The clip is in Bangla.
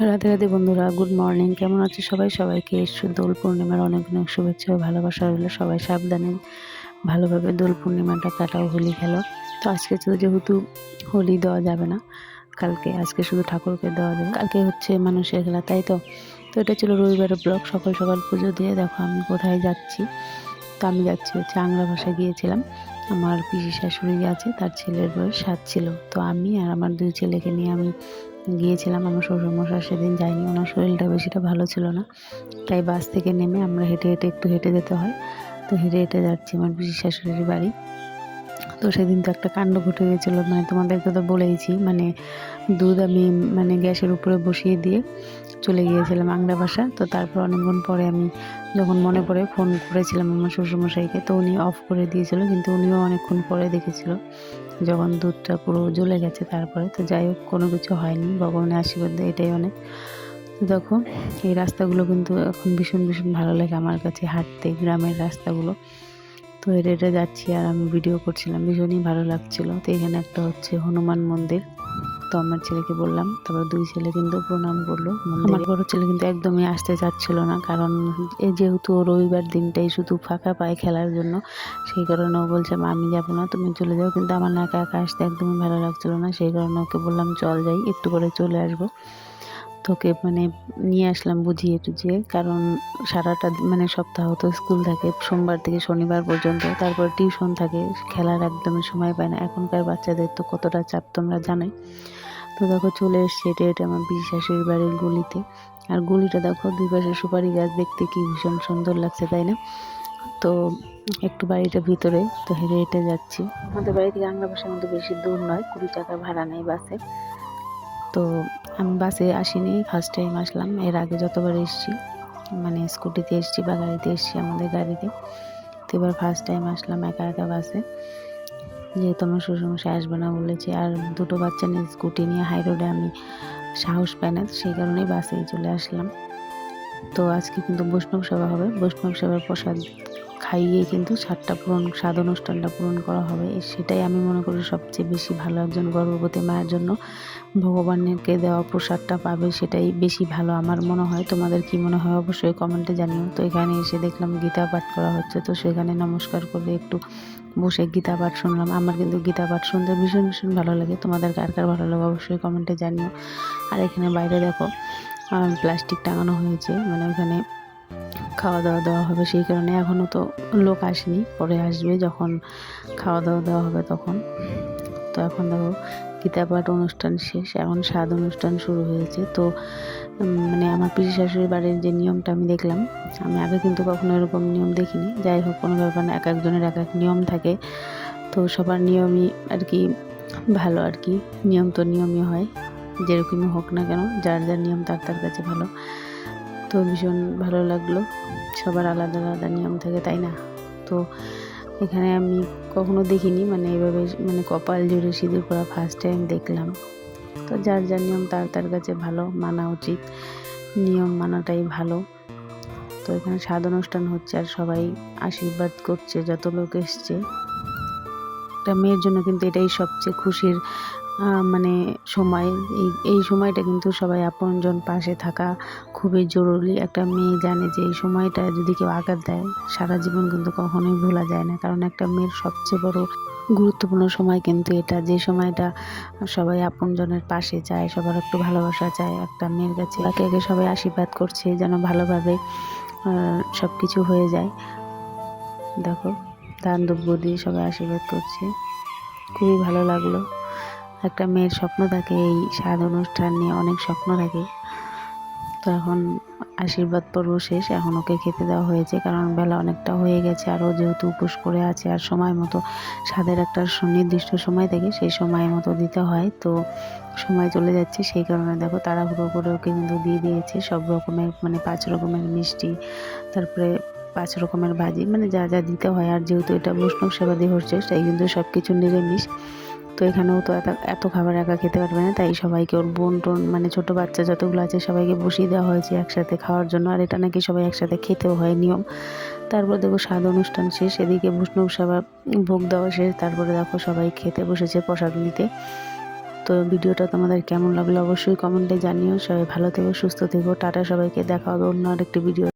রাধে রাধে বন্ধুরা, গুড মর্নিং। কেমন আছে সবাই? সবাইকে দোল পূর্ণিমার অনেক অনেক শুভেচ্ছা ও ভালোবাসা রইল। সবাই সাবধানে ভালোভাবে দোল পূর্ণিমাটা কাটাও, হোলি খেলো। তো আজকে তো যেহেতু হোলি দেওয়া যাবে না, আজকে শুধু ঠাকুরকে দেওয়া যাবে। কালকে হচ্ছে মানুষের খেলা, তাই তো। তো এটা ছিল রবিবারের ব্লগ। সকাল সকাল পুজো দিয়ে দেখো আমি কোথায় যাচ্ছি। তো আমি যাচ্ছি হচ্ছে আংরা ভাষায় গিয়েছিলাম। আমার পিসি শাশুড়ি আছে, তার ছেলের বয়স 7 ছিল। তো আমি আর আমার 2 ছেলেকে নিয়ে আমি গিয়েছিলাম। আমার শ্বশুরমশাই সেদিন যায়নি, ওনার শরীরটা বেশিটা ভালো ছিল না। তাই বাস থেকে নেমে আমরা হেঁটে হেঁটে একটু হেঁটে যেতে হয়। তো হেঁটে হেঁটে যাচ্ছি আমার পিসি শাশুড়ির বাড়ি। তো সেদিন তো একটা কাণ্ড ঘটে গেছিলো, মানে তোমাদেরকে তো বলেইছি। মানে দুধ আমি গ্যাসের উপরে বসিয়ে দিয়ে চলে গিয়েছিলাম আংরা বাসা। তো তারপর অনেকক্ষণ পরে আমি যখন মনে পড়ে ফোন করেছিলাম আমার শ্বশুরমশাইকে, তো উনি অফ করে দিয়েছিল, কিন্তু উনিও অনেকক্ষণ পরে দেখেছিল যখন দুধটা পুরো জ্বলে গেছে। তারপরে তো যাই হোক, কোনো কিছু হয়নি, ভগবানের আশীর্বাদ দেয়, এটাই অনেক। তো দেখো এই রাস্তাগুলো কিন্তু এখন ভীষণ ভীষণ ভালো লাগে আমার কাছে হাঁটতে, গ্রামের রাস্তাগুলো। তো হেঁটে হেঁটে যাচ্ছি আর আমি ভিডিও করছিলাম, ভীষণই ভালো লাগছিল। তো এখানে একটা হচ্ছে হনুমান মন্দির। তো আমার ছেলেকে বললাম, তারপর 2 ছেলে কিন্তু প্রণাম করলো। আমার বড় ছেলে কিন্তু একদমই আসতে চাচ্ছিল না, কারণ এই যেহেতু রবিবার দিনটাই শুধু ফাঁকা পায় খেলার জন্য, সেই কারণে ও বলছে মা আমি যাবো না, তুমি চলে যাও। কিন্তু আমার না একা একা আসতে একদমই ভালো লাগছিল না, সেই কারণে ওকে বললাম চল যাই, একটু করে চলে আসবো। তোকে নিয়ে আসলাম বুঝিয়ে টুঝিয়ে, কারণ সারাটা সপ্তাহ তো স্কুল থাকে, সোমবার থেকে শনিবার পর্যন্ত, তারপর টিউশন থাকে, খেলার একদমই সময় পায় না। এখনকার বাচ্চাদের তো কতটা চাপ তোমরা জানোই। তো দেখো চলে এসছে হেঁটে হেঁটে আমার পিসি শাশুড়ির বাড়ির গলিতে। আর গলিটা দেখো, 2 পাশে সুপারি গাছ, দেখতে কি ভীষণ সুন্দর লাগছে, তাই না? তো একটু বাড়িটা ভিতরে, তো হেঁটে হেঁটে যাচ্ছি। আমাদের বাড়ি থেকে আংরা বাসার মধ্যে বেশি দূর নয়, 20 টাকা ভাড়া নেই বাসে। তো আমি বাসে আসিনি, ফার্স্ট টাইম আসলাম। এর আগে যতবার এসেছি স্কুটিতে এসেছি বা গাড়িতে এসেছি, আমাদের গাড়িতে। তো এবার ফার্স্ট টাইম আসলাম একা একা বাসে, যেহেতু আমার শ্বশুরমশাই আসবে না বলেছে, আর 2টো বাচ্চা নিয়ে স্কুটি নিয়ে হাই রোডে আমি সাহস পাই না, সেই কারণেই বাসেই চলে আসলাম। তো আজকে কিন্তু বৈষ্ণব সেবা হবে, বৈষ্ণব সেবার প্রসাদ খাইয়ে কিন্তু স্বাদ অনুষ্ঠানটা পূরণ করা হবে। সেটাই আমি মনে করি সবচেয়ে বেশি ভালো, একজন গর্ভবতী মায়ের জন্য ভগবানকে দেওয়া প্রসাদটা পাবে, সেটাই বেশি ভালো আমার মনে হয়। তোমাদের কি মনে হয় অবশ্যই কমেন্টে জানিও। তো এখানে এসে দেখলাম গীতা পাঠ করা হচ্ছে, তো সেখানে নমস্কার করে একটু বসে গীতা পাঠ শুনলাম। আমার কিন্তু গীতা পাঠ শুনতে ভীষণ ভীষণ ভালো লাগে। তোমাদের কার কার ভালো লাগে অবশ্যই কমেন্টে জানিও। আর এখানে বাইরে দেখো প্লাস্টিক টাঙানো হয়েছে, ওখানে খাওয়া দাওয়া দেওয়া হবে, সেই কারণে এখনও তো লোক আসেনি, পরে আসবে যখন খাওয়া দাওয়া দেওয়া হবে তখন। তো এখন দেখো গীতা পাঠ অনুষ্ঠান শেষ, এখন স্বাদ অনুষ্ঠান শুরু হয়েছে। তো আমার পিসি শাশুড়ির বাড়ির যে নিয়মটা আমি দেখলাম, আমি আগে কিন্তু কখনো এরকম নিয়ম দেখিনি। যাই হোক, কোনো ব্যাপার না, এক একজনের এক এক নিয়ম থাকে। তো সবার নিয়মই আর কি ভালো, আর কি নিয়ম তো নিয়মই হয়, যেরকমই হোক না কেন, যার যার নিয়ম তার তার কাছে ভালো। তো ভীষণ ভালো লাগলো, সবার আলাদা আলাদা নিয়ম থাকে, তাই না? তো এখানে আমি কখনো দেখিনি, এভাবে কপাল জুড়ে সিঁদুর পরা ফার্স্ট টাইম দেখলাম। তো যার যার নিয়ম তার তার কাছে ভালো, মানা উচিত, নিয়ম মানাটাই ভালো। তো এখানে স্বাদ অনুষ্ঠান হচ্ছে আর সবাই আশীর্বাদ করছে, যত লোক এসছে। একটা মেয়ের জন্য কিন্তু এটাই সবচেয়ে খুশির সময়। এই সময়টা কিন্তু সবাই আপনজন পাশে থাকা খুবই জরুরি। একটা মেয়ে জানে যে এই সময়টা যদি কেউ আঘাত দেয়, সারা জীবন কিন্তু কখনোই ভোলা যায় না, কারণ একটা মেয়ের সবচেয়ে বড় গুরুত্বপূর্ণ সময় কিন্তু এটা, যে সময়টা সবাই আপনজনের পাশে চায়, সবার একটু ভালোবাসা চায় একটা মেয়ের কাছে। একে একে সবাই আশীর্বাদ করছে যেন ভালোভাবে সব কিছু হয়ে যায়। দেখো দান দ্রব্য দিয়ে সবাই আশীর্বাদ করছে, খুবই ভালো লাগলো। একটা মেয়ের স্বপ্ন থাকে এই স্বাদ অনুষ্ঠান নিয়ে, অনেক স্বপ্ন থাকে। তো এখন আশীর্বাদ পর্ব শেষ, এখন ওকে খেতে দেওয়া হয়েছে, কারণ বেলা অনেকটা হয়ে গেছে, আর ও যেহেতু উপোস করে আছে, আর সময় মতো স্বাদের একটা নির্দিষ্ট সময় থেকে সেই সময় মতো দিতে হয়। তো সময় চলে যাচ্ছে, সেই কারণে দেখো তাড়াহুড়ো করে ওকে কিন্তু দিয়ে দিয়েছে সব রকমের 5 রকমের মিষ্টি, তারপরে 5 রকমের ভাজি, যা যা দিতে হয়। আর যেহেতু এটা বৈষ্ণব সেবা দিয়ে হচ্ছে, তাই কিন্তু সব কিছু নিরামিষ। তো এখানেও তো এত খাবার একা খেতে পারবে না, তাই সবাইকে ওর বোন টোন ছোটো বাচ্চা যতগুলো আছে সবাইকে বসিয়ে দেওয়া হয়েছে একসাথে খাওয়ার জন্য। আর এটা নাকি সবাই একসাথে খেতেও হয়, নিয়ম। তারপর দেখো স্বাদ অনুষ্ঠান শেষ, এদিকে বৈষ্ণব সেবা ভোগ দেওয়া শেষ, তারপরে দেখো সবাই খেতে বসেছে প্রসাদ নিতে। তো ভিডিওটা তোমাদের কেমন লাগলো অবশ্যই কমেন্টে জানিও। সবাই ভালো থেকো, সুস্থ থেকো, টাটা। সবাইকে দেখা হবে অন্য আরেকটি ভিডিও।